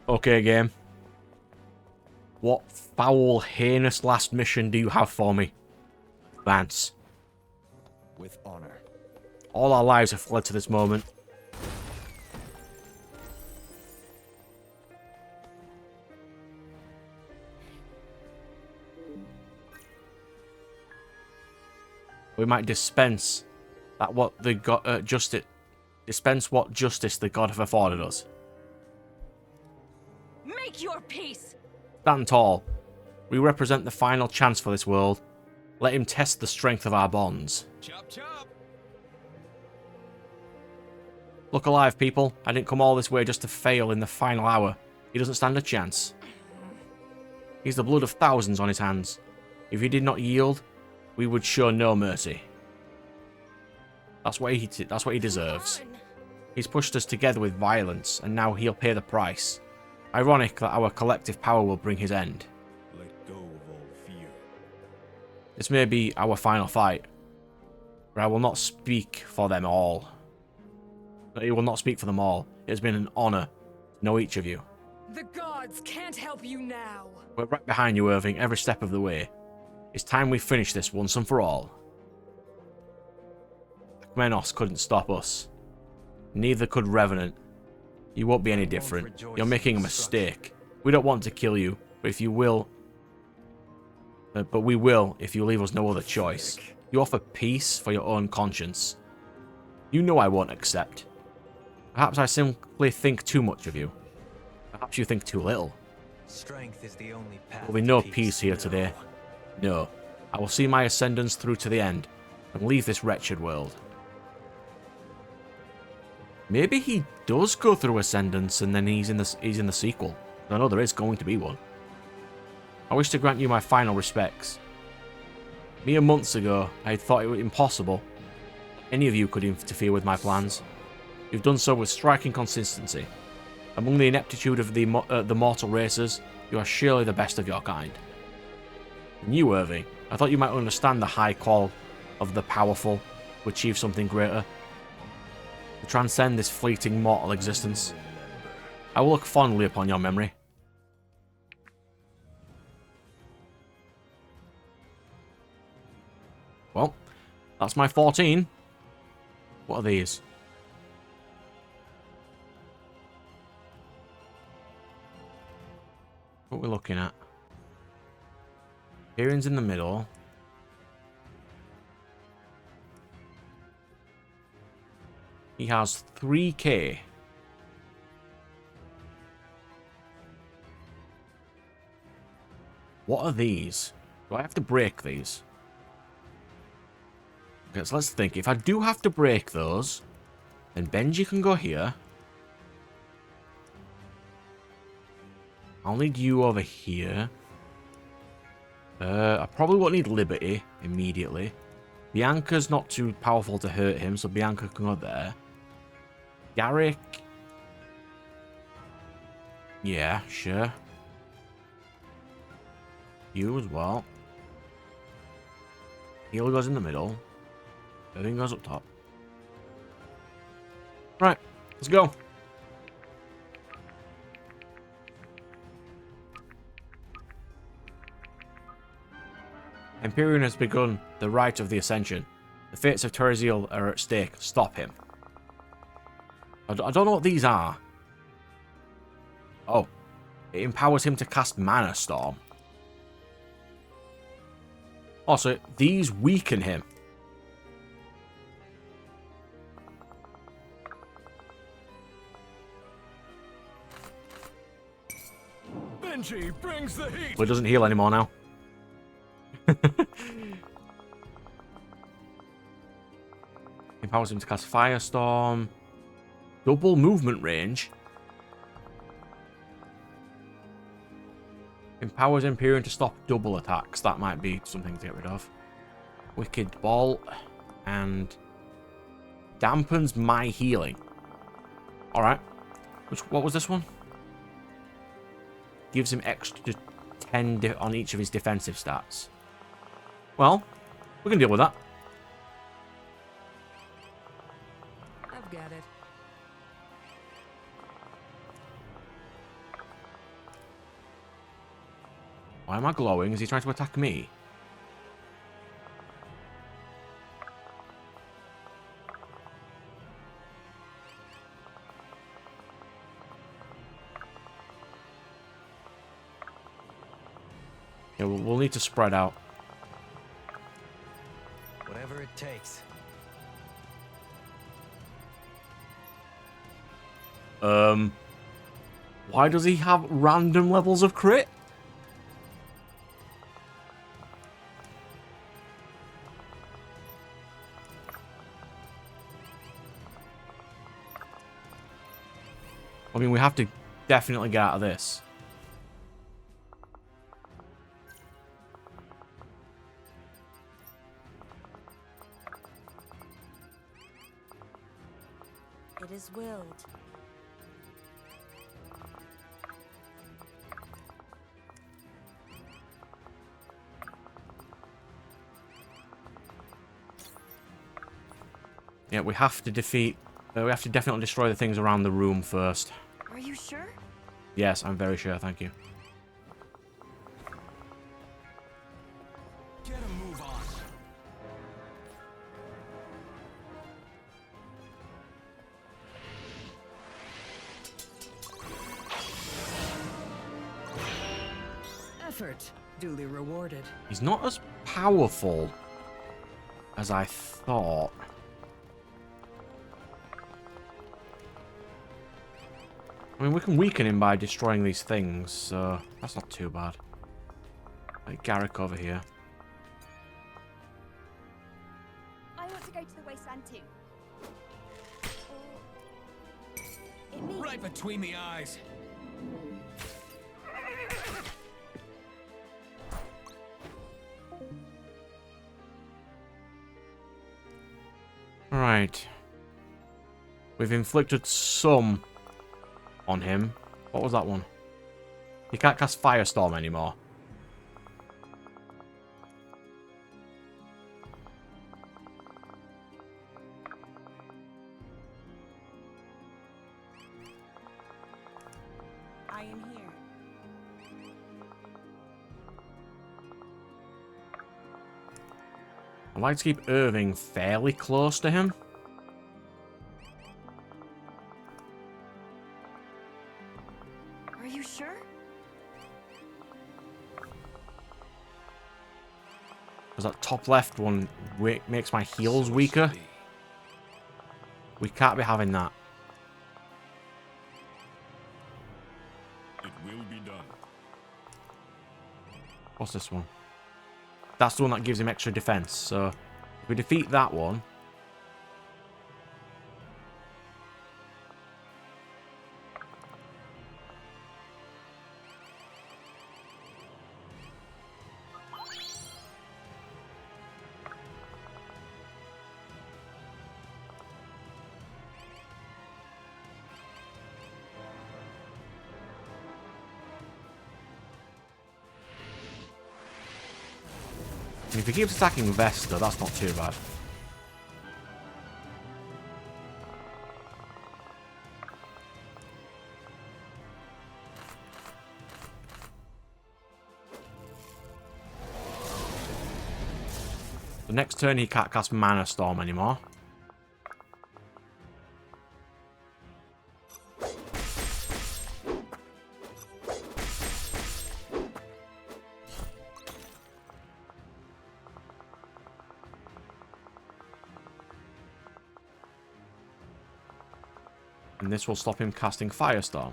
Okay, game. What foul, heinous last mission do you have for me? Vance. With honor. All our lives have led to this moment. We might dispense that what the god dispense what justice the god have afforded us. Make your peace. Stand tall. We represent the final chance for this world. Let him test the strength of our bonds. Chop chop. Look alive, people. I didn't come all this way just to fail in the final hour. He doesn't stand a chance. He's the blood of thousands on his hands. If he did not yield, we would show no mercy. That's what he deserves. He's pushed us together with violence, and now he'll pay the price. Ironic that our collective power will bring his end. Let go of all fear. This may be our final fight, but I will not speak for them all. It will not speak for them all. It has been an honor to know each of you. The gods can't help you now. We're right behind you, Irving, every step of the way. It's time we finish this once and for all. Menos couldn't stop us. Neither could Revenant. You won't be any different. You're making a mistake. We don't want to kill you, but if you will... but we will if you leave us no other choice. You offer peace for your own conscience. You know I won't accept. Perhaps I simply think too much of you. Perhaps you think too little. Strength is the only path. There will be no peace here today. No. I will see my ascendants through to the end and leave this wretched world. Maybe he does go through Ascendance and then he's in the sequel. I know there is going to be one. I wish to grant you my final respects. Mere months ago, I had thought it was impossible any of you could interfere with my plans. You've done so with striking consistency. Among the ineptitude of the mortal races, you are surely the best of your kind. And you, Irving, I thought you might understand the high call of the powerful to achieve something greater. To transcend this fleeting mortal existence. I will look fondly upon your memory. Well, that's my 14. What are these? What we're looking at? Hearing's in the middle. He has 3k. What are these? Do I have to break these? Okay, so let's think. If I do have to break those, then Benji can go here. I'll need you over here. I probably won't need Liberty immediately. Bianca's not too powerful to hurt him, so Bianca can go there. Garrick. Yeah, sure. You as well. Heal goes in the middle. Everything goes up top. Right, let's go. Empyrean has begun the rite of the Ascension. The fates of Terraziel are at stake. Stop him. I don't know what these are. Oh. It empowers him to cast Mana Storm. Also, these weaken him. Benji brings the heat. But it doesn't heal anymore now. Empowers him to cast Firestorm. Double movement range. Empowers Empyrean to stop double attacks. That might be something to get rid of. Wicked Bolt. And dampens my healing. Alright. What was this one? Gives him extra 10 on each of his defensive stats. Well, we can deal with that. I've got it. Why am I glowing? Is he trying to attack me? Yeah, we'll need to spread out. Whatever it takes. Why does he have random levels of crit? I mean, we have to definitely get out of this. It is willed. Yeah, we have to defeat... we have to definitely destroy the things around the room first. Are you sure? Yes, I'm very sure, thank you. Get a move on. Effort duly rewarded. He's not as powerful as I thought. I mean, we can weaken him by destroying these things, so that's not too bad. Like Garrick over here. I want to go to the wasteland too. It means Right between the eyes. Alright. We've inflicted some on him. What was that one? He can't cast Firestorm anymore. I am here. I'd like to keep Irving fairly close to him. Are you sure? Because that top left one makes my heals weaker. We can't be having that. It will be done. What's this one? That's the one that gives him extra defense. So if we defeat that one... And if he keeps attacking Vesta, that's not too bad. The next turn he can't cast Mana Storm anymore. And this will stop him casting Firestorm.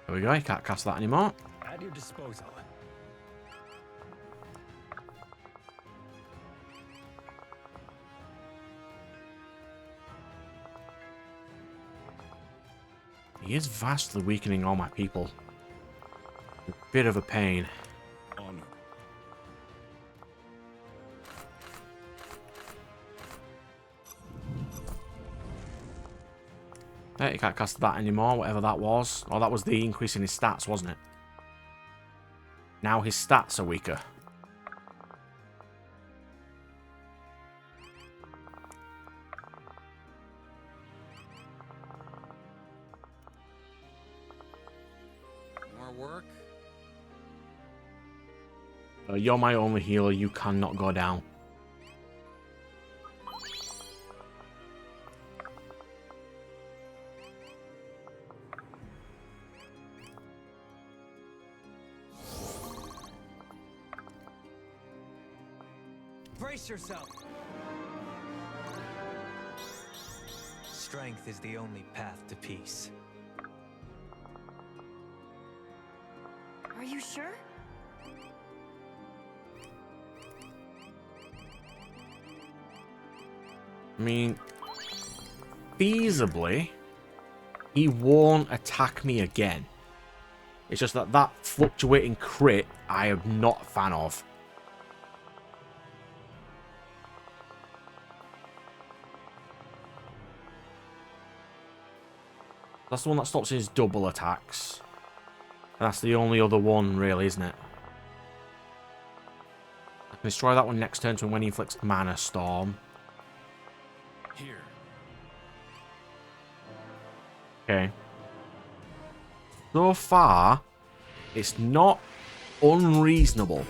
There we go, he can't cast that anymore. At your disposal. He is vastly weakening all my people. A bit of a pain. Honor. Yeah, he can't cast that anymore, whatever that was. Oh, that was the increase in his stats, wasn't it? Now his stats are weaker. work? You're my only healer. You cannot go down. Brace yourself. Strength is the only path to peace. Are you sure? I mean, feasibly, he won't attack me again. It's just that that fluctuating crit I am not a fan of. That's the one that stops his double attacks. That's the only other one, really, isn't it? I can destroy that one next turn to when he inflicts Mana Storm. Here. Okay. So far, it's not unreasonable.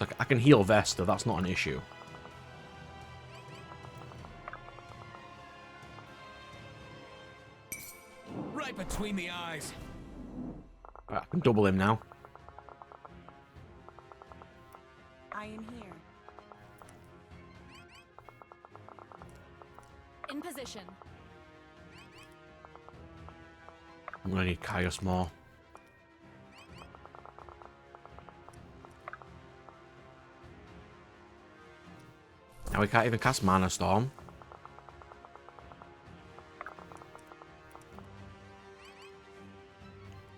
Like, I can heal Vesta, that's not an issue. Right between the eyes. Right, I can double him now. I am here. In position. I'm gonna need Caius more. Now we can't even cast Mana Storm.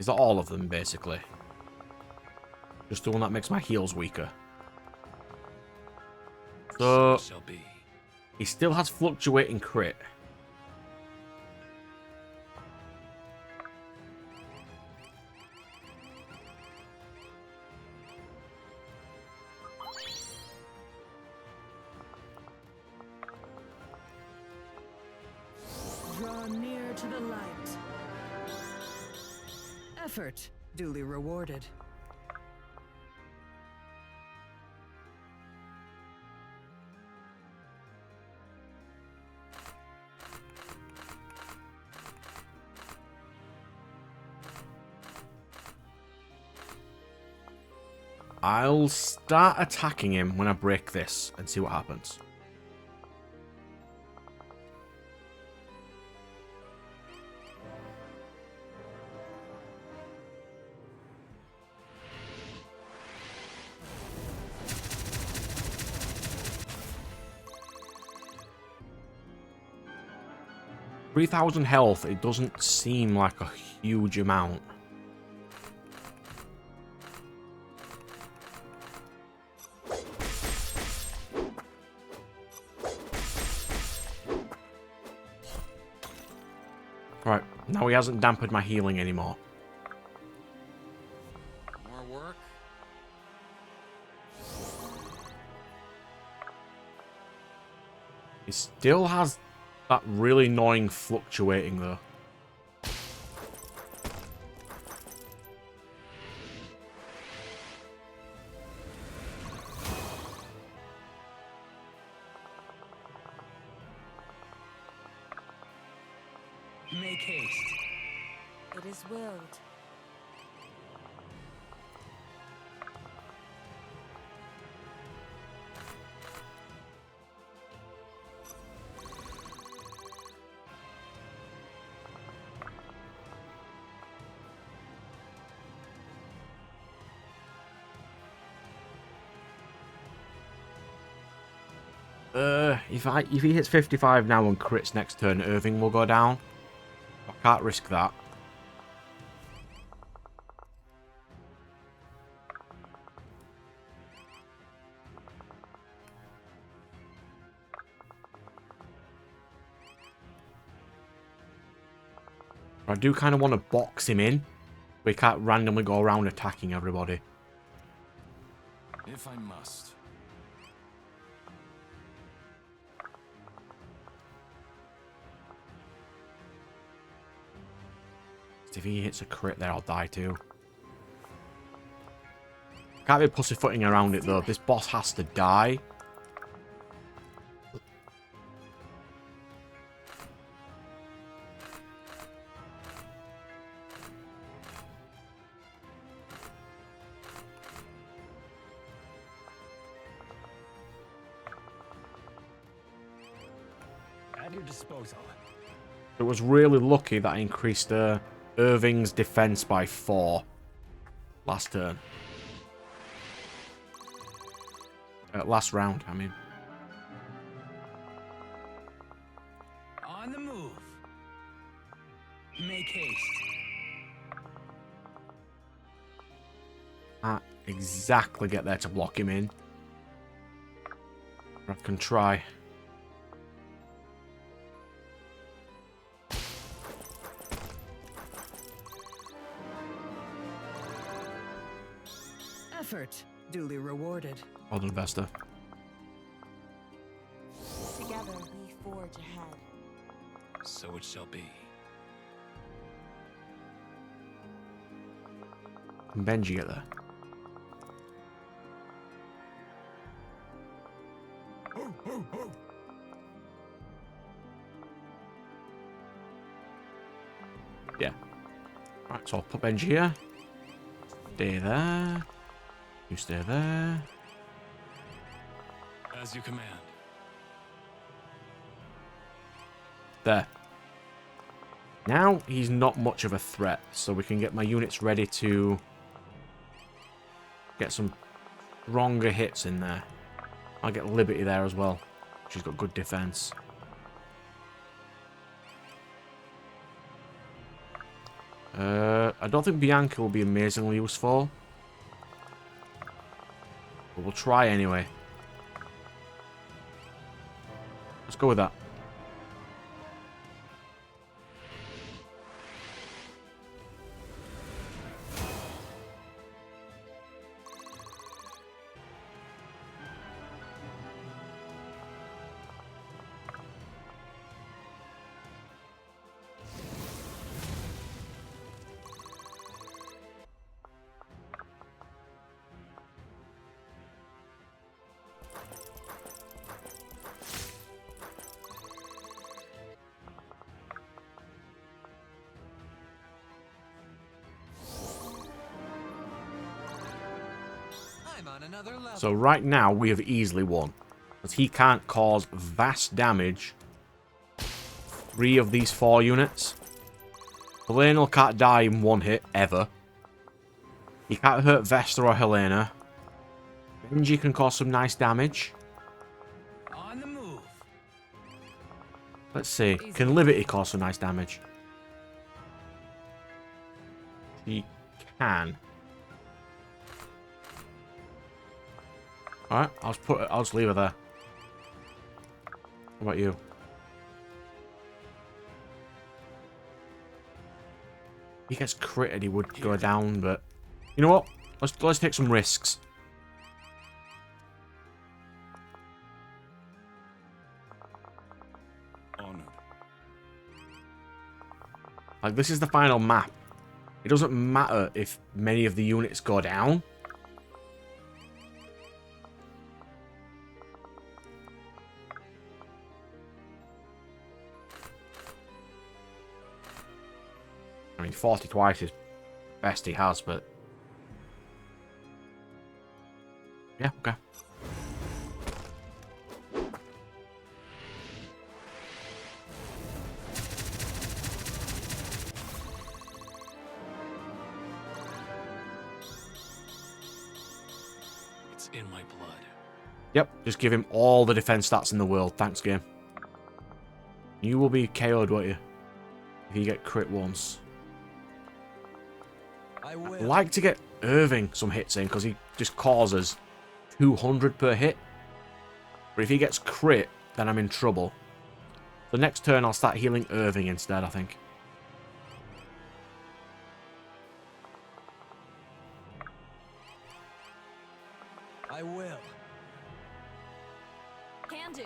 Is that all of them, basically? Just the one that makes my heals weaker. So, Shall be. he still has fluctuating crit. Draw near to the light. Effort duly rewarded. I'll start attacking him when I break this and see what happens. $3,000 health, it doesn't seem like a huge amount. Right, now he hasn't dampened my healing anymore. More work? He still has that really annoying fluctuating though. Make haste. It is willed. If he hits 55 now and crits next turn, Irving will go down. I can't risk that. I do kind of want to box him in. We can't randomly go around attacking everybody. If I must. If he hits a crit there, I'll die too. Can't be pussyfooting around it though. This boss has to die. At your disposal. It was really lucky that I increased Irving's defense by 4 last turn. Last round, I mean. On the move. Make haste. Can't exactly get there to block him in. I can try. Effort duly rewarded. Well done, Vesta. Together we forge ahead. So it shall be. Can Benji get there? Yeah. Alright, so I'll put Benji here. Stay there. You stay there. As you command. There. Now he's not much of a threat, so we can get my units ready to get some stronger hits in there. I'll get Liberty there as well. She's got good defense. I don't think Bianca will be amazingly useful. But we'll try anyway. Let's go with that. I'm on another level. So right now we have easily won. Because he can't cause vast damage. 3 of these 4 units. Helena can't die in 1 hit, ever. He can't hurt Vesta or Helena. Benji can cause some nice damage. On the move. Let's see. Can Liberty cause some nice damage? He can. Alright, I'll just leave her there. What about you? If he gets critted, he would go down, but you know what? Let's take some risks. Honored. Like, this is the final map. It doesn't matter if many of the units go down. I mean, 40 twice is best he has, but yeah, okay. It's in my blood. Yep, just give him all the defense stats in the world. Thanks, game. You will be KO'd, won't you? If you get crit once. I will. I'd like to get Irving some hits in, because he just causes 200 per hit. But if he gets crit, then I'm in trouble. The next turn, I'll start healing Irving instead, I think. I will. Can do.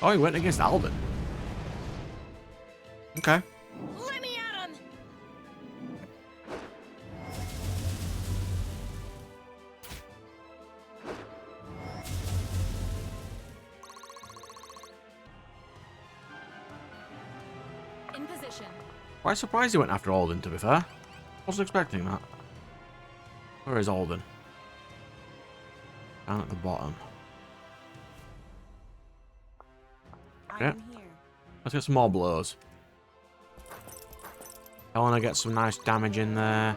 Oh, he went against Alden. Okay. Let me at him! In position. Quite surprised he went after Alden, to be fair. Wasn't expecting that. Where is Alden? Down at the bottom. I Yeah. am here. Let's get some more blows. I want to get some nice damage in there.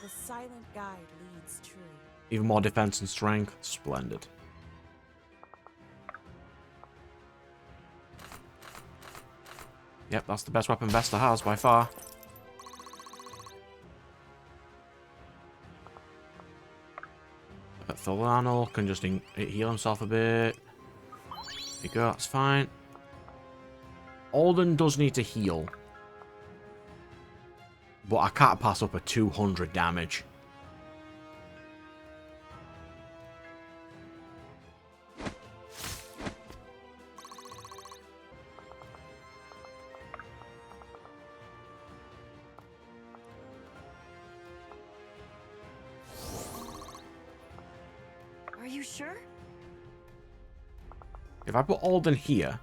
The silent guide leads true. Even more defense and strength. Splendid. Yep, that's the best weapon Vesta has by far. But Tholano can just heal himself a bit. There you go, that's fine. Alden does need to heal. But I can't pass up a 200 damage. Are you sure? If I put Alden here,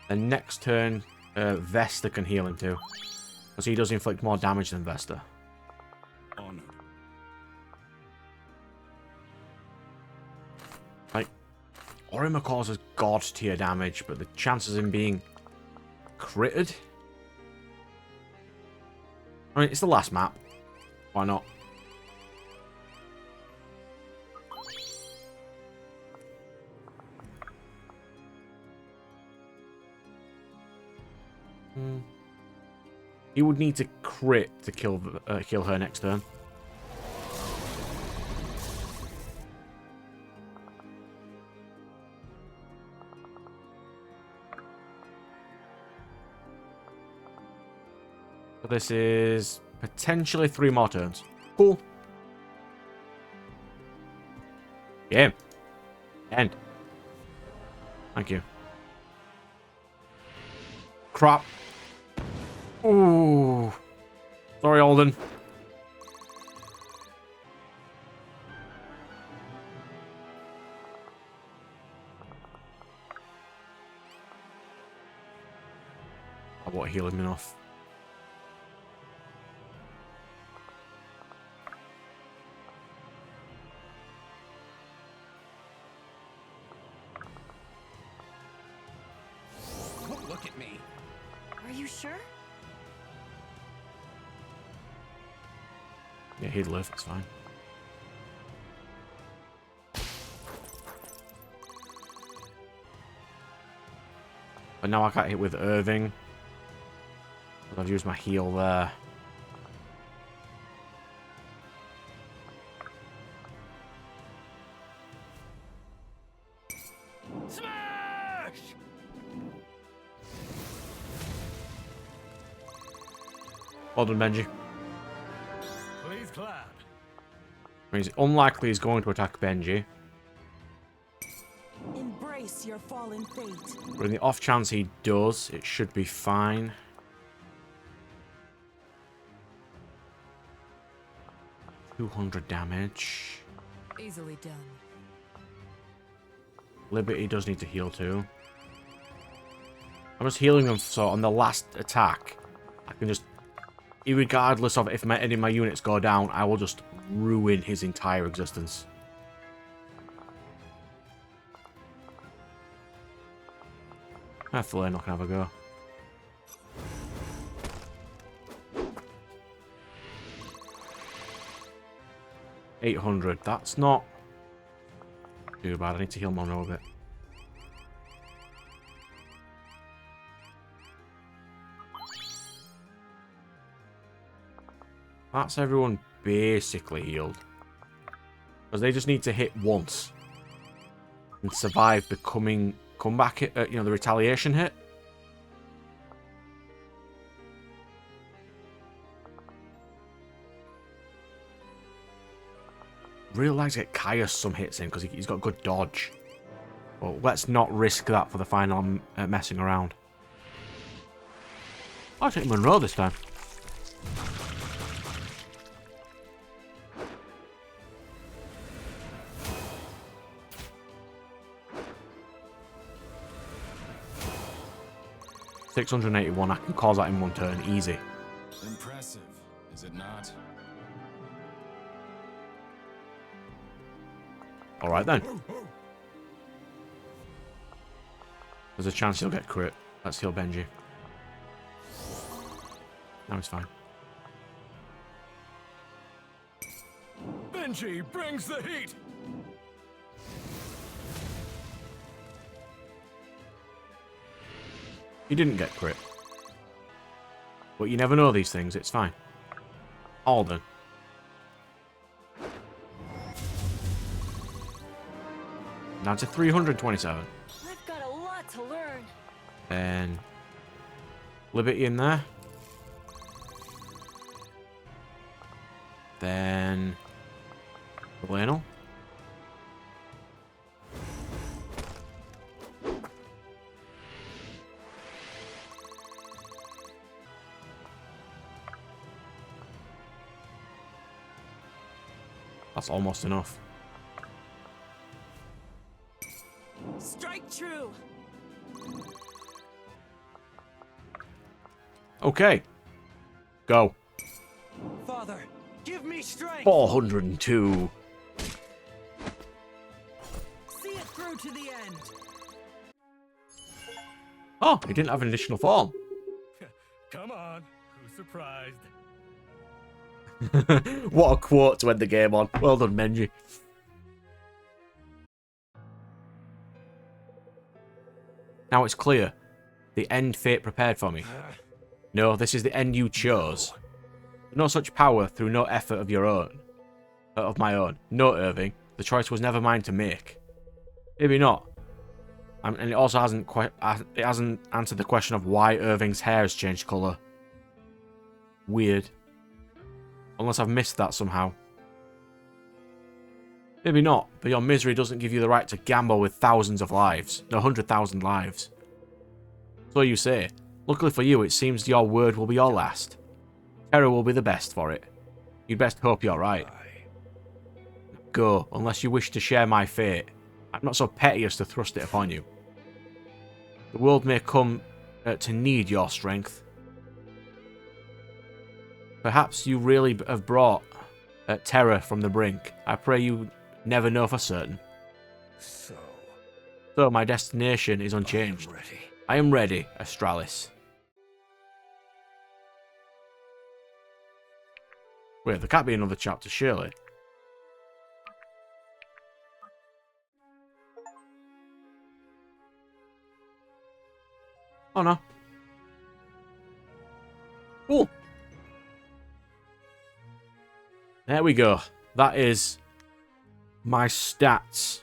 then next turn Vesta can heal him too. Because he does inflict more damage than Vesta. Honored. Like, Orima causes god tier damage, but the chances of him being critted? I mean, it's the last map. Why not? He would need to crit to kill her next turn. So this is potentially 3 more turns. Cool. Game. End. Thank you. Crap. Ooh. Sorry, Alden. I won't heal him enough. Don't look at me. Are you sure? Yeah, he'd live. It's fine. But now I can't hit with Irving. I've used my heal there. Smash! Well done, Benji. Please clap. Means unlikely he's going to attack Benji. Embrace your fallen fate. But in the off chance he does, it should be fine. $200 damage. Easily done. Liberty does need to heal too. I'm just healing him so on the last attack, I can just, regardless of if any of my units go down, I will just ruin his entire existence. Hopefully I can have a go. $800. That's not too bad. I need to heal Monroe a bit. That's everyone basically healed. Because they just need to hit once and survive becoming comeback hit, you know, the retaliation hit. Really like to get Caius some hits in because he's got good dodge. But let's not risk that for the final messing around. I'll take Monroe this time. $681. I can cause that in one turn, easy. Impressive, is it not? All right then. There's a chance he'll get crit. Let's heal Benji. Now he's fine. Benji brings the heat. He didn't get crit. But you never know these things, it's fine. Alden. Down to 327. I've got a lot to learn. Then Liberty in there. Then Lionel. That's almost enough. Strike true. Okay. Go. Father, give me strength. 402. See it through to the end. Oh, he didn't have an additional form. Come on, who's surprised? What a quote to end the game on. Well done, Benji. Now it's clear. The end fate prepared for me. No, this is the end you chose. No such power through no effort of your own. Of my own. No, Irving. The choice was never mine to make. Maybe not. And it also hasn't answered the question of why Irving's hair has changed colour. Weird. Unless I've missed that somehow. Maybe not, but your misery doesn't give you the right to gamble with thousands of lives. No, 100,000 lives. So you say. Luckily for you, it seems your word will be your last. Terror will be the best for it. You'd best hope you're right. Go, unless you wish to share my fate. I'm not so petty as to thrust it upon you. The world may come to need your strength. Perhaps you really have brought terror from the brink. I pray you never know for certain. So my destination is unchanged. I am ready, Astralis. Wait, there can't be another chapter, surely. Oh no. Cool. There we go. That is my stats.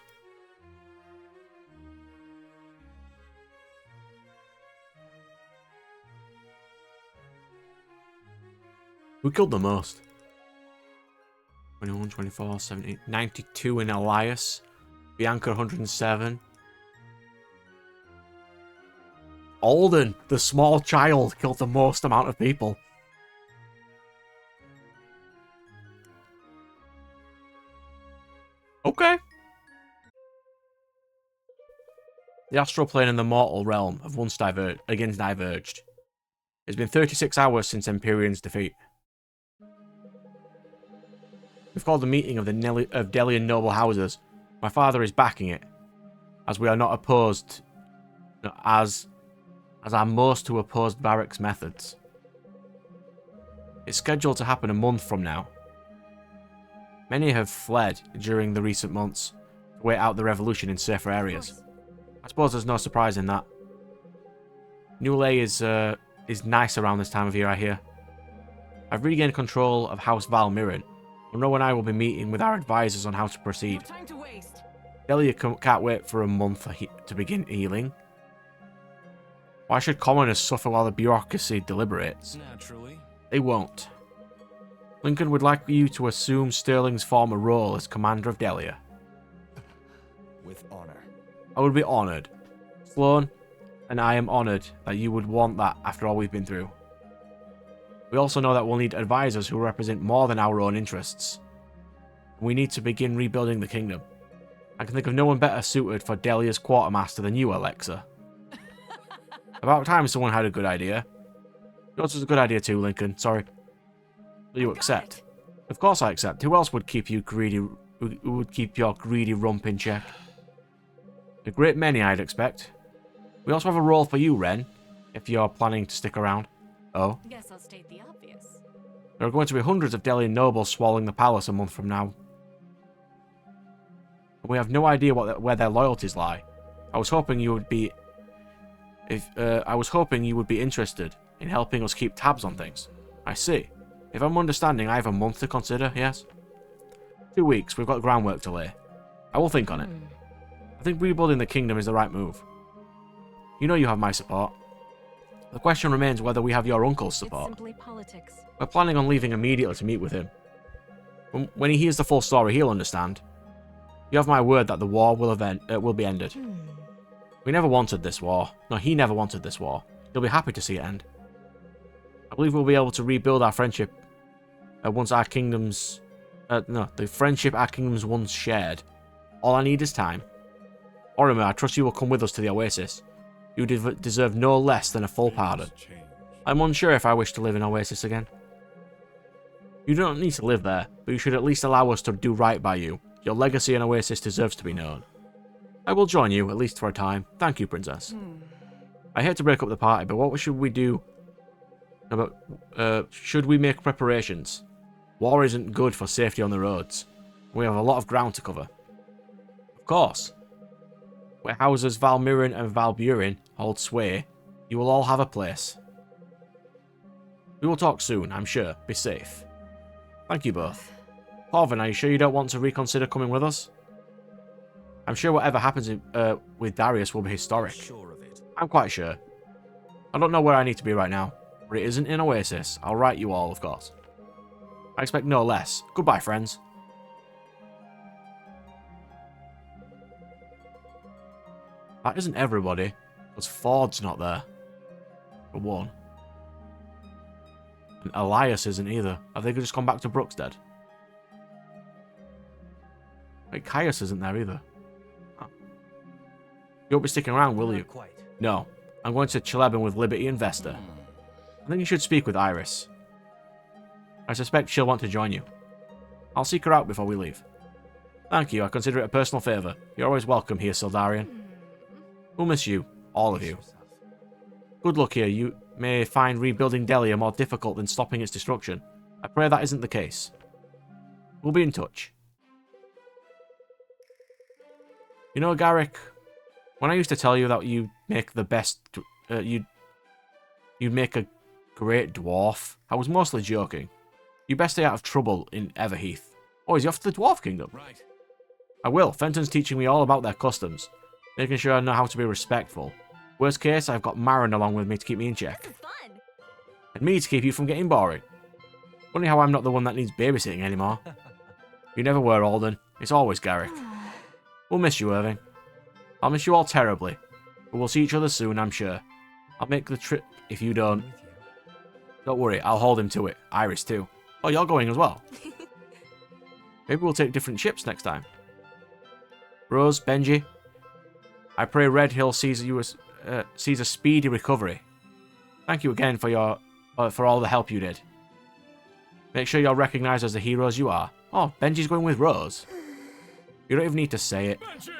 Who killed the most? 21, 24, 17, 92 in Elias. Bianca 107. Alden, the small child, killed the most amount of people. Okay. The astral plane and the mortal realm have once diverged. It's been 36 hours since Empyrean's defeat. We've called a meeting of the Delian noble houses. My father is backing it, as we are not opposed, as are most who opposed Varric's methods. It's scheduled to happen a month from now. Many have fled during the recent months to wait out the revolution in safer areas. I suppose there's no surprise in that. New Lay is nice around this time of year, I hear. I've regained control of House Val Mirren. Monroe and I will be meeting with our advisors on how to proceed. No time to waste. Delia can't wait for a month to begin healing. Why should commoners suffer while the bureaucracy deliberates? Naturally. They won't. Lincoln would like you to assume Sterling's former role as commander of Delia. With honor. I would be honoured. Sloan, and I am honoured that you would want that after all we've been through. We also know that we'll need advisors who represent more than our own interests. We need to begin rebuilding the kingdom. I can think of no one better suited for Delia's quartermaster than you, Alexa. About time someone had a good idea. Yours was a good idea too, Lincoln. Sorry. Will you accept? Of course I accept. Who else would keep you greedy? Who would keep your greedy rump in check? A great many, I'd expect. We also have a role for you, Ren, if you're planning to stick around. Oh? Guess I'll state the obvious. There are going to be hundreds of Delian nobles swallowing the palace a month from now. We have no idea where their loyalties lie. I was hoping you would be interested in helping us keep tabs on things. I see. If I'm understanding, I have a month to consider, yes? 2 weeks, we've got groundwork to lay. I will think on it. I think rebuilding the kingdom is the right move. You know you have my support. The question remains whether we have your uncle's support. It's simply politics. We're planning on leaving immediately to meet with him. When he hears the full story, he'll understand. You have my word that the war will be ended. We never wanted this war. No, he never wanted this war. He'll be happy to see it end. I believe we'll be able to rebuild our friendship once our kingdoms... the friendship our kingdoms once shared. All I need is time. Orima, I trust you will come with us to the Oasis. You deserve no less than a full pardon. I'm unsure if I wish to live in Oasis again. You don't need to live there, but you should at least allow us to do right by you. Your legacy in Oasis deserves to be known. I will join you, at least for a time. Thank you, Princess. I hate to break up the party, but what should we do? Should we make preparations? War isn't good for safety on the roads. We have a lot of ground to cover. Of course. Where houses Valmiran and Valburin hold sway, you will all have a place. We will talk soon, I'm sure. Be safe. Thank you both. Corvin, are you sure you don't want to reconsider coming with us? I'm sure whatever happens with Darius will be historic. Sure of it. I'm quite sure. I don't know where I need to be right now, but it isn't in Oasis. I'll write you all, of course. I expect no less. Goodbye, friends. That isn't everybody, because Ford's not there. For one. And Elias isn't either. Have they just gone back to Brookstead? Wait, Caius isn't there either. Oh. You won't be sticking around, will you? Not quite. No. I'm going to Cheleben with Liberty and Vesta. I think you should speak with Iris. I suspect she'll want to join you. I'll seek her out before we leave. Thank you, I consider it a personal favour. You're always welcome here, Sildarian. We'll miss you, all of you. Good luck here. You may find rebuilding Delia more difficult than stopping its destruction. I pray that isn't the case. We'll be in touch. You know, Garrick, when I used to tell you that you'd make the best... you'd make a great dwarf, I was mostly joking. You best stay out of trouble in Everheath. Oh, is he off to the Dwarf Kingdom? Right. I will. Fenton's teaching me all about their customs, making sure I know how to be respectful. Worst case, I've got Marin along with me to keep me in check. This is fun. And me to keep you from getting boring. Funny how I'm not the one that needs babysitting anymore. You never were, Alden. It's always Garrick. We'll miss you, Irving. I'll miss you all terribly, but we'll see each other soon, I'm sure. I'll make the trip if you don't. Don't worry, I'll hold him to it. Iris too. Oh, you're going as well. Maybe we'll take different ships next time. Rose, Benji, I pray Red Hill sees a speedy recovery. Thank you again for all the help you did. Make sure you're recognised as the heroes you are. Oh, Benji's going with Rose. You don't even need to say it. Benji!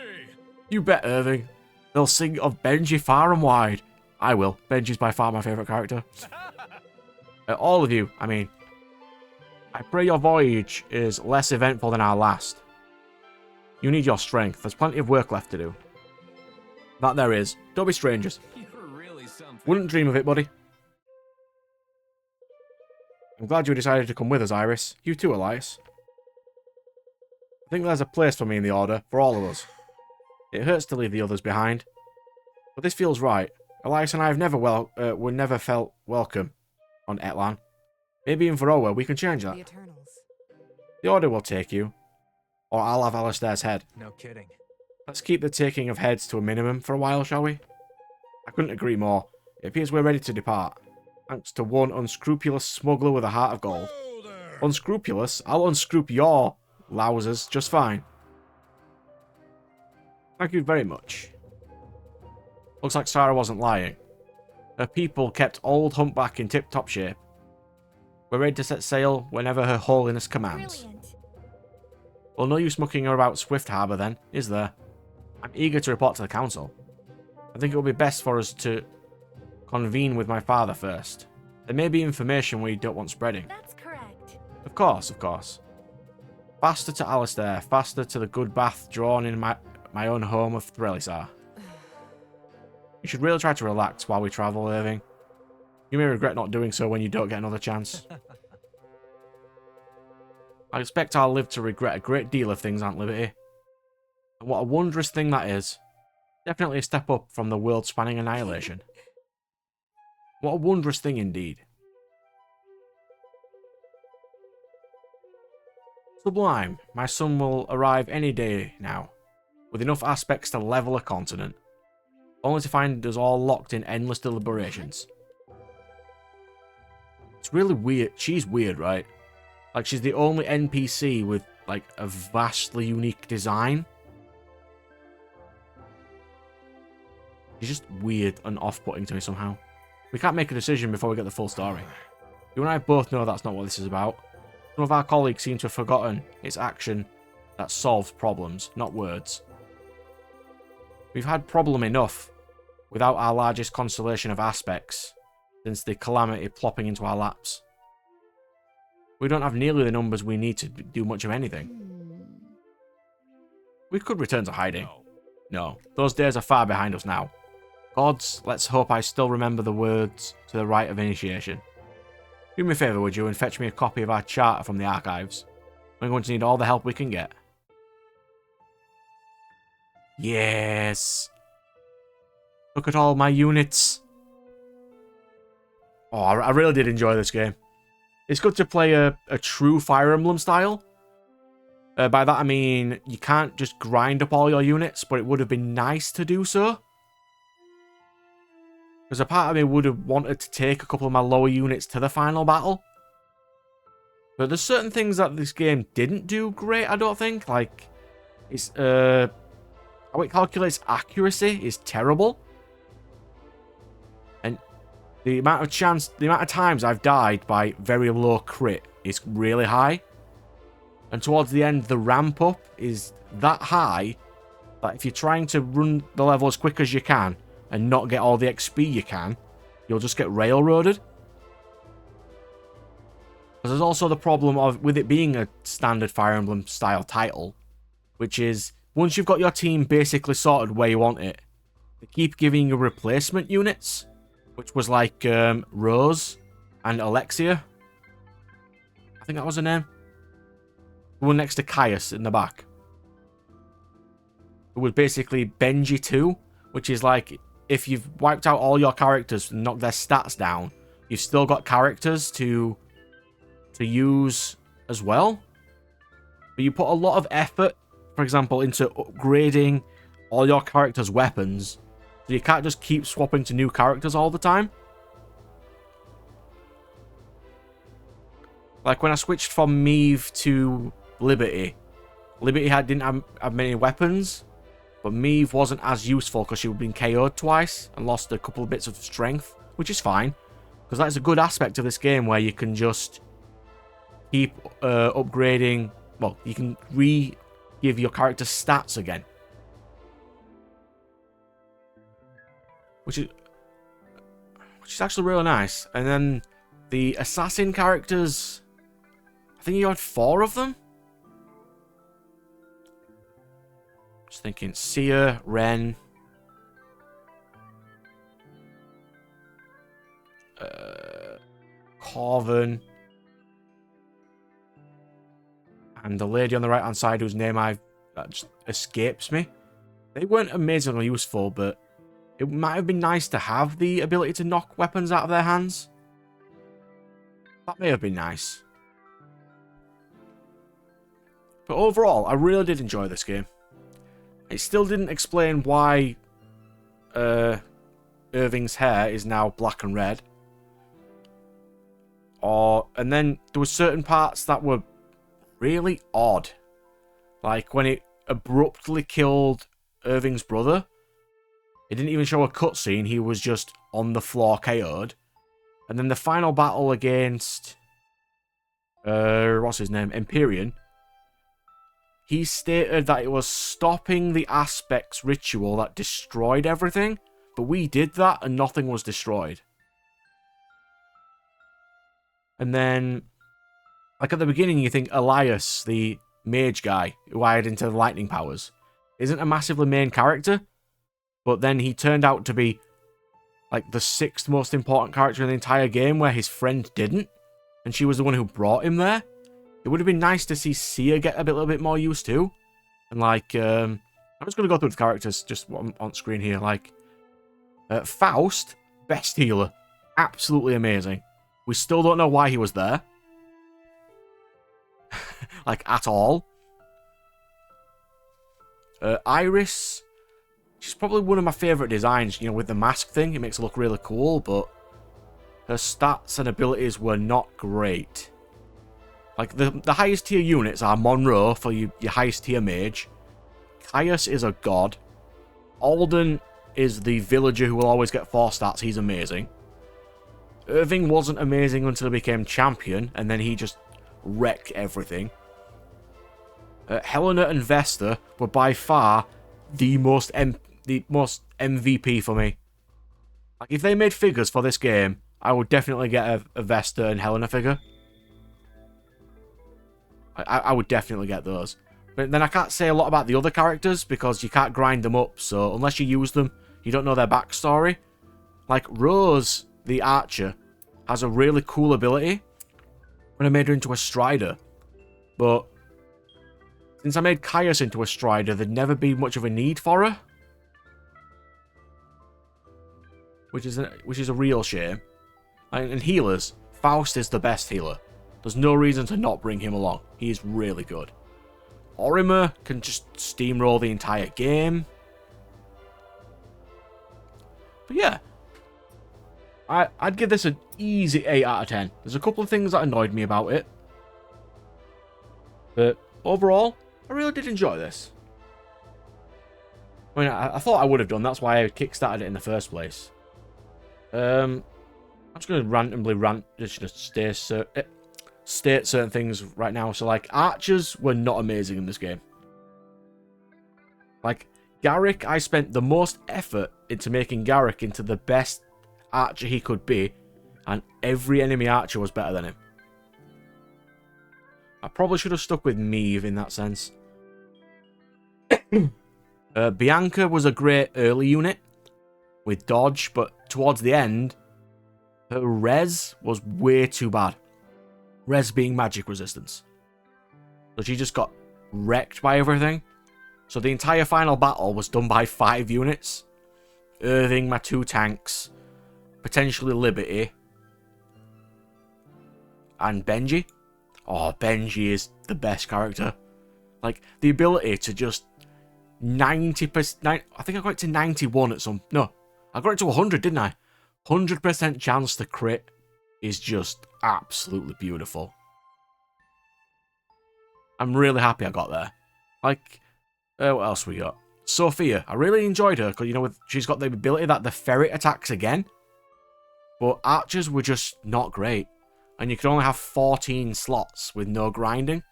You bet, Irving. They'll sing of Benji far and wide. I will. Benji's by far my favourite character. All of you, I mean. I pray your voyage is less eventful than our last. You need your strength. There's plenty of work left to do. That there is. Don't be strangers. You're really something. Wouldn't dream of it, buddy. I'm glad you decided to come with us, Iris. You too, Elias. I think there's a place for me in the Order, for all of us. It hurts to leave the others behind. But this feels right. Elias and I have were never felt welcome on Etlan. Maybe in Varroa we can change that. The Eternals. The Order will take you. Or I'll have Alistair's head. No kidding. Let's keep the taking of heads to a minimum for a while, shall we? I couldn't agree more. It appears we're ready to depart. Thanks to one unscrupulous smuggler with a heart of gold. Unscrupulous? I'll unscrew your lousers just fine. Thank you very much. Looks like Sarah wasn't lying. Her people kept old Humpback in tip-top shape. We're ready to set sail whenever Her Holiness commands. Brilliant. Well, no use mucking her about Swift Harbour then, is there? I'm eager to report to the council. I think it will be best for us to convene with my father first. There may be information we don't want spreading. That's correct. Of course, of course. Faster to Alistair, faster to the good bath drawn in my own home of Threlisar. You should really try to relax while we travel, Irving. You may regret not doing so when you don't get another chance. I expect I'll live to regret a great deal of things, Aunt Liberty. And what a wondrous thing that is. Definitely a step up from the world-spanning annihilation. What a wondrous thing indeed. Sublime. My son will arrive any day now, with enough aspects to level a continent, only to find us all locked in endless deliberations. It's really weird. She's weird, right? Like, she's the only NPC with, like, a vastly unique design. She's just weird and off-putting to me somehow. We can't make a decision before we get the full story. You and I both know that's not what this is about. Some of our colleagues seem to have forgotten it's action that solves problems, not words. We've had problem enough without our largest constellation of aspects since the calamity plopping into our laps. We don't have nearly the numbers we need to do much of anything. We could return to hiding. No, those days are far behind us now. Gods, let's hope I still remember the words to the rite of initiation. Do me a favour, would you, and fetch me a copy of our charter from the archives. We're going to need all the help we can get. Yes! Look at all my units. Oh, I really did enjoy this game. It's good to play a true Fire Emblem style. By that I mean, you can't just grind up all your units, but it would have been nice to do so. Because a part of me would have wanted to take a couple of my lower units to the final battle. But there's certain things that this game didn't do great, I don't think. Like, it's, how it calculates accuracy is terrible. And the amount of times I've died by very low crit is really high. And towards the end, the ramp up is that high that if you're trying to run the level as quick as you can and not get all the XP you can, you'll just get railroaded. But there's also the problem of, with it being a standard Fire Emblem style title, which is, once you've got your team basically sorted where you want it, they keep giving you replacement units, which was like Rose and Alexia. I think that was her name. The one next to Caius in the back. It was basically Benji 2, which is like, if you've wiped out all your characters and knocked their stats down, you've still got characters to use as well. But you put a lot of effort, for example, into upgrading all your characters' weapons, so you can't just keep swapping to new characters all the time. Like when I switched from Meve to Liberty, didn't have many weapons, but Meve wasn't as useful because she had been KO'd twice and lost a couple of bits of strength, which is fine, because that's a good aspect of this game where you can just keep upgrading. Well, you can give your character stats again, which is actually really nice. And then the assassin characters, I think you had 4 of them. Just thinking, Seer, Ren, Corvin, and the lady on the right hand side whose name that just escapes me. They weren't amazingly useful, but it might have been nice to have the ability to knock weapons out of their hands. That may have been nice. But overall, I really did enjoy this game. It still didn't explain why Irving's hair is now black and red. And then there were certain parts that were really odd. Like when it abruptly killed Irving's brother. It didn't even show a cutscene, he was just on the floor KO'd. And then the final battle against... what's his name? Empyrean. He stated that it was stopping the aspects ritual that destroyed everything. But we did that and nothing was destroyed. And then, like at the beginning, you think Elias, the mage guy who wired into the lightning powers, isn't a massively main character. But then he turned out to be like the 6th most important character in the entire game, where his friend didn't. And she was the one who brought him there. It would have been nice to see Sia get a little bit more used too. And like, I'm just going to go through the characters just on screen here. Like, Faust, best healer. Absolutely amazing. We still don't know why he was there. Like, at all. Iris, she's probably one of my favourite designs, you know, with the mask thing. It makes her look really cool, but her stats and abilities were not great. Like, the highest tier units are Monroe for your highest tier mage. Caius is a god. Alden is the villager who will always get 4 stats. He's amazing. Irving wasn't amazing until he became champion, and then he just wrecked everything. Helena and Vesta were by far the most MVP for me. Like, if they made figures for this game, I would definitely get a Vesta and Helena figure. I would definitely get those. But then I can't say a lot about the other characters because you can't grind them up, so unless you use them, you don't know their backstory. Like, Rose, the archer, has a really cool ability when I made her into a strider. But since I made Caius into a strider, there'd never be much of a need for her. Which is a real shame. And healers, Faust is the best healer. There's no reason to not bring him along. He is really good. Orimer can just steamroll the entire game. But yeah, I'd give this an easy 8 out of 10. There's a couple of things that annoyed me about it. But overall, I really did enjoy this. I mean, I thought I would have done. That's why I kickstarted it in the first place. I'm just going to randomly state certain things right now. So, like, archers were not amazing in this game. Like, Garrick, I spent the most effort into making Garrick into the best archer he could be, and every enemy archer was better than him. I probably should have stuck with Meve in that sense. Bianca was a great early unit with dodge, but towards the end, her res was way too bad. Res being magic resistance. So she just got wrecked by everything. So the entire final battle was done by 5 units. Irving, my 2 tanks, potentially Liberty, and Benji. Oh, Benji is the best character. Like, the ability to just 90%... I think I got it to 91 at some... No, I got it to 100, didn't I? 100% chance to crit is just absolutely beautiful. I'm really happy I got there. Like, what else we got? Sophia. I really enjoyed her because, you know, she's got the ability that the ferret attacks again. But archers were just not great. And you could only have 14 slots with no grinding.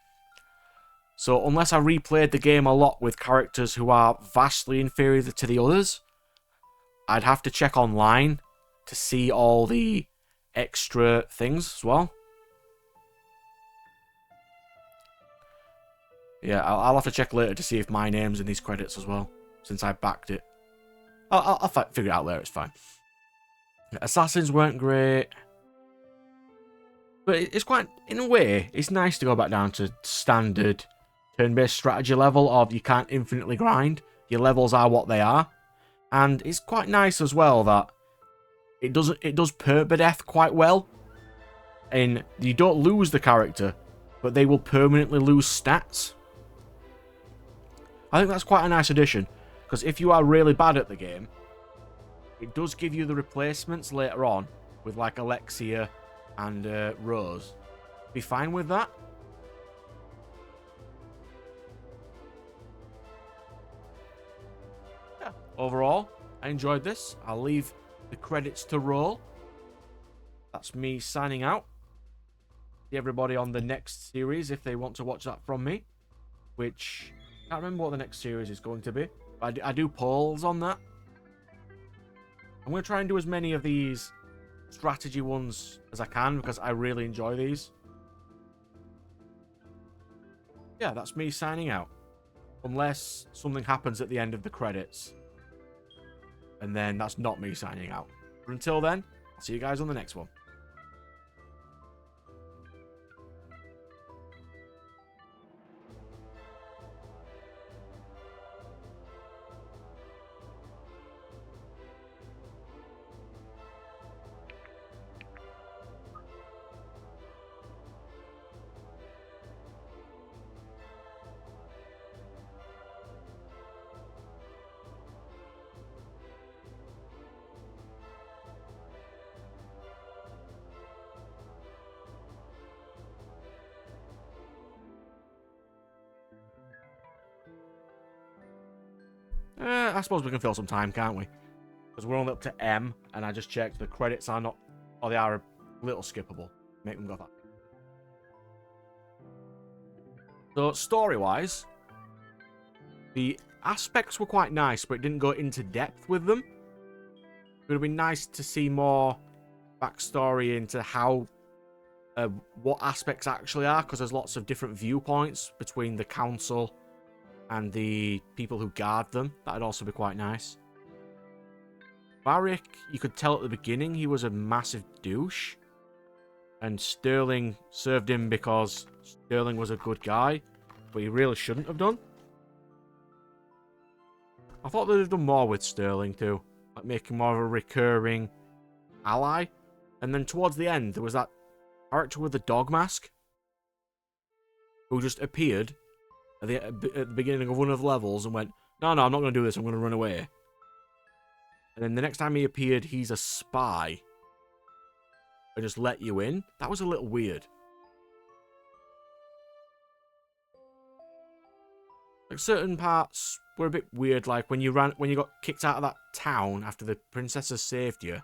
So unless I replayed the game a lot with characters who are vastly inferior to the others, I'd have to check online to see all the extra things as well. Yeah, I'll have to check later to see if my name's in these credits as well, since I backed it. I'll figure it out later, it's fine. Assassins weren't great. But it's quite, in a way, it's nice to go back down to standard turn-based strategy level of you can't infinitely grind. your levels are what they are. And it's quite nice as well that it does permadeath quite well. And you don't lose the character, but they will permanently lose stats. I think that's quite a nice addition, because if you are really bad at the game, it does give you the replacements later on with like Alexia and Rose. Be fine with that. Yeah, overall, I enjoyed this. I'll leave the credits to roll. That's me signing out. See everybody on the next series if they want to watch that from me, which I can't remember what the next series is going to be. But I do polls on that. I'm going to try and do as many of these strategy ones as I can because I really enjoy these. Yeah, that's me signing out. Unless something happens at the end of the credits. And then that's not me signing out. But until then, I'll see you guys on the next one. I suppose we can fill some time, can't we? Because we're only up to M, and I just checked the credits are not, or they are a little skippable. Make them go that. So, story-wise, the aspects were quite nice, but it didn't go into depth with them. It would have been nice to see more backstory into how, what aspects actually are, because there's lots of different viewpoints between the council and the people who guard them. That'd also be quite nice. Varric, you could tell at the beginning he was a massive douche. And Sterling served him because Sterling was a good guy. But he really shouldn't have done. I thought they'd have done more with Sterling too. Like make him more of a recurring ally. And then towards the end, there was that character with the dog mask. Who just appeared at the beginning of one of the levels and went, no, I'm not going to do this, I'm going to run away. And then the next time he appeared, he's a spy. And just let you in. That was a little weird. Like certain parts were a bit weird, like when you got kicked out of that town after the princesses saved you,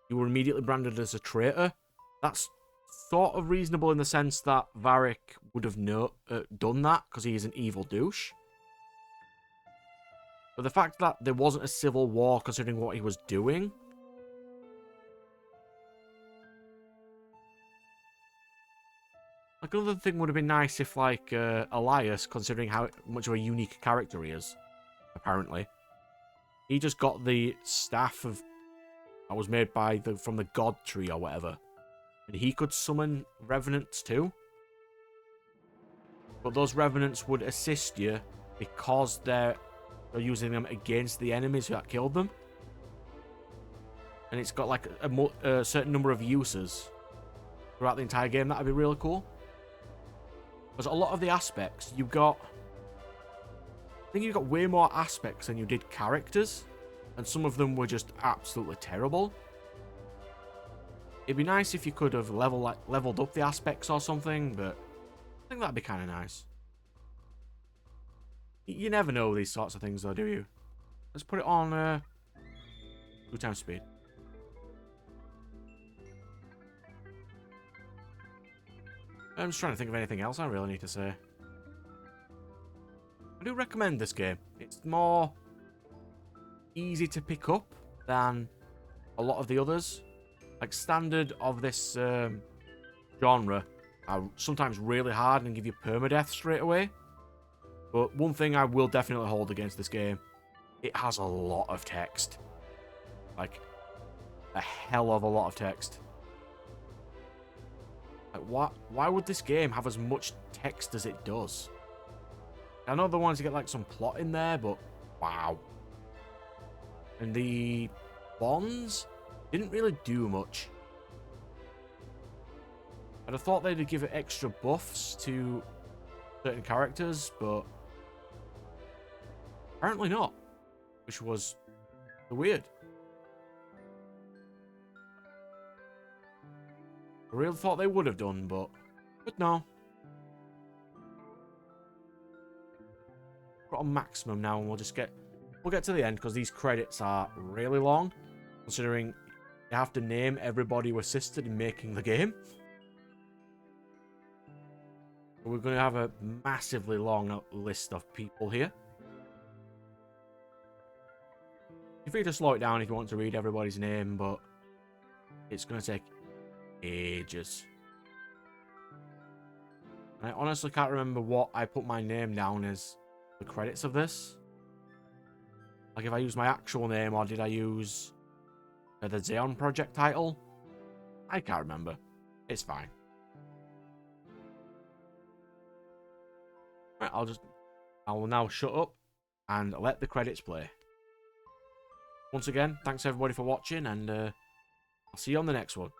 you were immediately branded as a traitor. That's sort of reasonable in the sense that Varric would have done that because he is an evil douche. But the fact that there wasn't a civil war considering what he was doing. Like another thing would have been nice if like Elias, considering how much of a unique character he is, apparently. He just got the staff of that was made by from the god tree or whatever. And he could summon revenants too. But those revenants would assist you because they're using them against the enemies that killed them. And it's got like a certain number of uses throughout the entire game. That'd be really cool. Because a lot of the aspects, I think you got way more aspects than you did characters. And some of them were just absolutely terrible. It'd be nice if you could have leveled up the aspects or something, but I think that'd be kind of nice. You never know these sorts of things though, do you? Let's put it on 2 times speed. I'm just trying to think of anything else I really need to say. I do recommend this game. It's more easy to pick up than a lot of the others. Like standard of this genre are sometimes really hard and give you permadeath straight away. But one thing I will definitely hold against this game, it has a lot of text. Like a hell of a lot of text. Like why would this game have as much text as it does? I know they wanted to get like some plot in there, but wow. And the bonds didn't really do much. I'd have thought they'd give it extra buffs to certain characters, but apparently not, which was weird. I really thought they would have done, but no. Got a maximum now, and we'll get to the end because these credits are really long, considering you have to name everybody who assisted in making the game. We're going to have a massively long list of people here. You're free to slow it down if you want to read everybody's name, but it's going to take ages. And I honestly can't remember what I put my name down as the credits of this. Like if I used my actual name or did I use the Zeion project title? I can't remember. It's fine. Right, I will now shut up and let the credits play. Once again, thanks everybody for watching, and I'll see you on the next one.